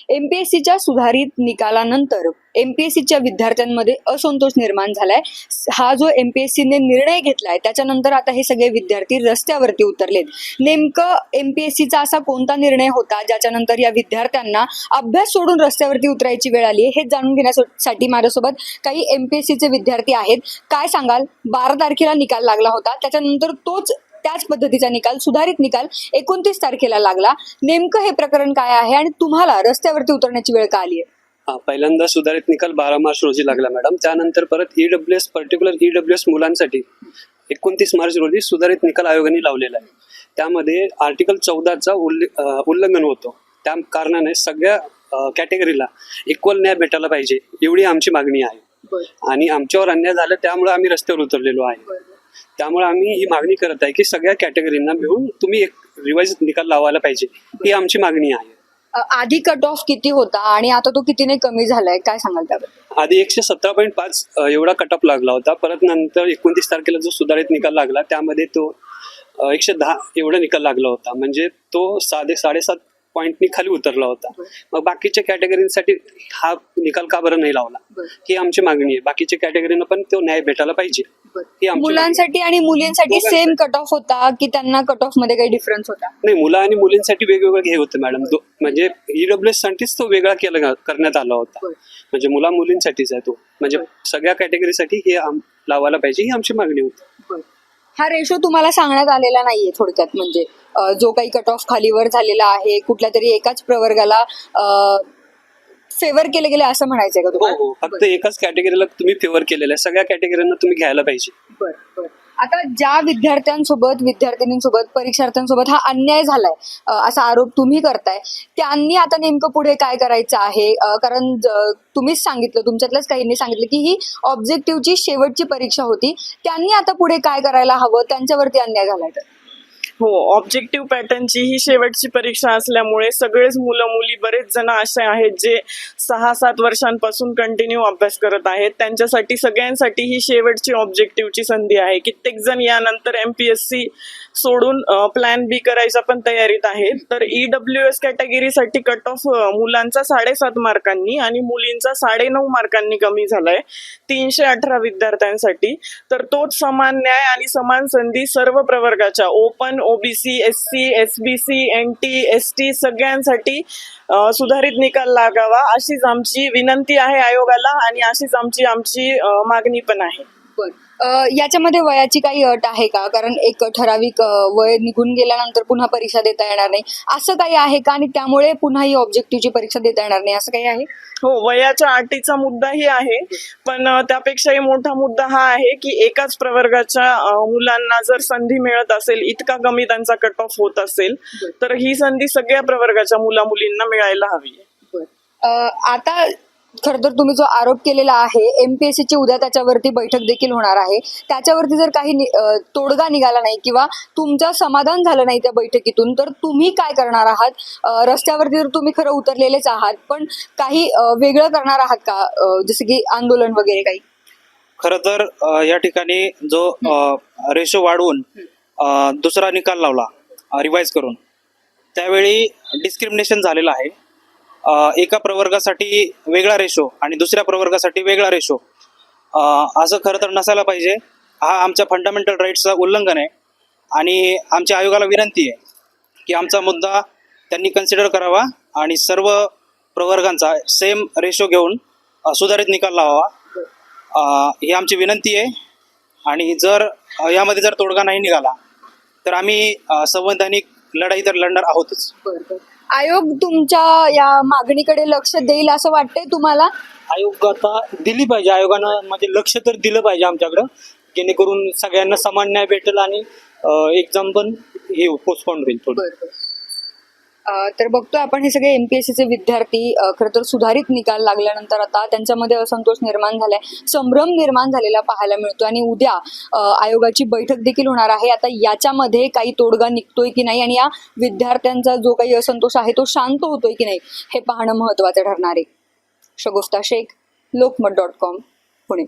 एमपीएससीच्या सुधारित निकालानंतर एमपीएससीच्या विद्यार्थ्यांमध्ये असंतोष निर्माण झालाय. हा जो एमपीएससीने निर्णय घेतलाय त्याच्यानंतर आता हे सगळे विद्यार्थी रस्त्यावरती उतरलेत. नेमकं एमपीएससीचा असा कोणता निर्णय होता ज्याच्यानंतर या विद्यार्थ्यांना अभ्यास सोडून रस्त्यावरती उतरायची वेळ आली, हे जाणून घेण्यासाठी माझ्यासोबत काही एमपीएससीचे विद्यार्थी आहेत. काय सांगाल? 12 तारखेला निकाल लागला होता, त्याच्यानंतर त्याच पद्धतीचा निकाल, सुधारित निकाल 29 तारखेला लागला. नेमकं हे प्रकरण काय आहे आणि तुम्हाला रस्त्यावरती उतरण्याची वेळ का आली आहे? पहिल्यांदा सुधारित निकाल 12 मार्च रोजी लागला मॅडम. त्यानंतर परत ईडब्ल्यूएस पर्टिक्युलर ईडब्ल्यूएस मुलांसाठी 29 मार्च रोजी सुधारित निकाल आयोगाने लावलेला आहे. त्यामध्ये आर्टिकल 14चा उल्लंघन होतो. त्या कारणाने सगळ्या कॅटेगरीला इक्वल न्याय भेटायला पाहिजे एवढी आमची मागणी आहे. आणि आमच्यावर अन्याय झाला त्यामुळे आम्ही रस्त्यावर उतरलेलो आहे. त्यामुळे आम्ही ही मागणी करत आहे की सगळ्या कॅटेगरींना मिळून तुम्ही एक रिवाइज निकाल लावायला पाहिजे, ही आमची मागणी आहे. आधी कट ऑफ किती होता आणि आता तो कितीने कमी झालाय, काय सांगाल त्याबद्दल? आधी 117.5 एवढा कट ऑफ लागला होता. परत नंतर 29 तारखेला जो सुधारित निकाल लागला त्यामध्ये तो 110 एवढा निकाल लागला होता. म्हणजे तो 7.5 पॉईंटनी खाली उतरला होता. मग बाकीच्या कॅटेगरीसाठी हा निकाल का बरं नाही लावला, ही आमची मागणी आहे. बाकीच्या कॅटेगरीनं पण तो न्याय भेटायला पाहिजे. मुलांसाठी आणि मुलींसाठी सेम कट ऑफ होता की त्यांना कट ऑफ मध्ये काही डिफरन्स होता? नाही, मुलं आणि मुलींसाठी वेगवेगळं हे होतं मॅडम. म्हणजे ईडब्ल्यूएस साठीच तो वेगळा करण्यात आला होता. म्हणजे मुला मुलींसाठीच आहे तो. म्हणजे सगळ्या कॅटेगरीसाठी हे लावायला पाहिजे, ही आमची मागणी होती. हा रेशो तुम्हाला सांगण्यात आलेला नाहीये थोडक्यात, म्हणजे जो काही कट ऑफ खालीवर झालेला आहे कुठल्या तरी एकाच प्रवर्गाला फेवर केले गेले असं म्हणायचंय का तुम्हाला? हो, फक्त एकाच कॅटेगरीला तुम्ही फेवर केलेलं आहे. सगळ्या कॅटेगरीना तुम्ही घ्यायला पाहिजे. आता ज्या विद्यार्थ्यांसोबत परीक्षार्थ्यांसोबत हा अन्याय झालाय असा आरोप तुम्ही करताय, त्यांनी आता नेमकं पुढे काय करायचं आहे? कारण तुम्हीच सांगितलं, तुमच्यातल्याच काहींनी सांगितलं की ही ऑब्जेक्टिव्हची शेवटची परीक्षा होती. त्यांनी आता पुढे काय करायला हवं? त्यांच्यावरती अन्याय झालाय तर? हो, ऑब्जेक्टिव्ह पॅटर्नची ही शेवटची परीक्षा असल्यामुळे सगळेच मुलं मुली बरेच जण असे आहेत जे 6-7 वर्षांपासून कंटिन्यू अभ्यास करत आहेत. त्यांच्यासाठी सगळ्यांसाठी ही शेवटची ऑब्जेक्टिव्हची संधी आहे. कित्येक जण यानंतर एमपीएससी सोडून प्लॅन बी करायच्या पण तयारीत आहेत. तर ईडब्ल्यूएस कॅटेगरीसाठी कट ऑफ मुलांचा 7.5 मार्कांनी आणि मुलींचा 9.5 मार्कांनी कमी झालाय 318 विद्यार्थ्यांसाठी. तर तोच समान न्याय आणि समान संधी सर्व प्रवर्गाच्या open, OBC, SC, SBC, NT, ST सगळ्यांसाठी सुधारित निकाल लागावा अशीच आमची विनंती आहे आयोगाला आणि अशीच आमची मागणी पण आहे. याच्यामध्ये वयाची काही अट आहे का? कारण एक ठराविक वय निघून गेल्यानंतर पुन्हा परीक्षा देता येणार नाही असं काही आहे का? आणि त्यामुळे पुन्हा ही ऑब्जेक्टिव्हची परीक्षा देता येणार नाही असं काही आहे? हो, वयाच्या अटीचा मुद्दाही आहे, पण त्यापेक्षाही मोठा मुद्दा हा आहे की एकाच प्रवर्गाच्या मुलांना जर संधी मिळत असेल, इतका कमी त्यांचा कट ऑफ होत असेल, तर ही संधी सगळ्या प्रवर्गाच्या मुलींना मिळायला हवी. आता खरं तर तुम्ही जो आरोप केलेला आहे एमपीएससीची उद्या त्याच्यावरती बैठक देखील होणार आहे. त्याच्यावरती जर काही तोडगा निघाला नाही किंवा तुमचं समाधान झालं नाही त्या बैठकीतून, तर तुम्ही काय करणार आहात? रस्त्यावरती जर तुम्ही खरं उतरलेलेच आहात, पण काही वेगळं करणार आहात का, जसं की आंदोलन वगैरे काही? खरं तर या ठिकाणी जो रेशो वाढवून दुसरा निकाल लावला रिवाइज करून, त्यावेळी डिस्क्रिमिनेशन झालेलं आहे. एका प्रवर्गासाठी वेगळा रेशो आणि दुसऱ्या प्रवर्गासाठी वेगळा रेशो, असं खरं तर नसायला पाहिजे. हा आमच्या फंडामेंटल राईट्सचं उल्लंघन आहे आणि आमच्या आयोगाला विनंती आहे की आमचा मुद्दा त्यांनी कन्सिडर करावा आणि सर्व प्रवर्गांचा सेम रेशो घेऊन सुधारित निकाल लावावा, ही आमची विनंती आहे. आणि जर यामध्ये जर तोडगा नाही निघाला तर आम्ही संवैधानिक लढाई तर लढणार आहोतच. आयोग तुमच्या या मागणीकडे लक्ष देईल असं वाटतंय तुम्हाला? आयोग आता दिली पाहिजे, आयोगानं म्हणजे लक्ष तर दिलं पाहिजे आमच्याकडं, जेणेकरून सगळ्यांना समान न्याय भेटेल आणि एक्झाम पण हे पोस्टपोन होईल थोडं. तर बघतोय आपण हे सगळे एमपीएससीचे विद्यार्थी खरं तर सुधारित निकाल लागल्यानंतर आता त्यांच्यामध्ये असंतोष निर्माण झालाय, संभ्रम निर्माण झालेला पाहायला मिळतो आणि उद्या आयोगाची बैठक देखील होणार आहे. आता याच्यामध्ये काही तोडगा निघतोय की नाही आणि या विद्यार्थ्यांचा जो काही असंतोष आहे तो शांत होतोय की नाही हे पाहणं महत्त्वाचं ठरणार आहे. शगुफ्ता शेख, लोकमत.com, पुणे.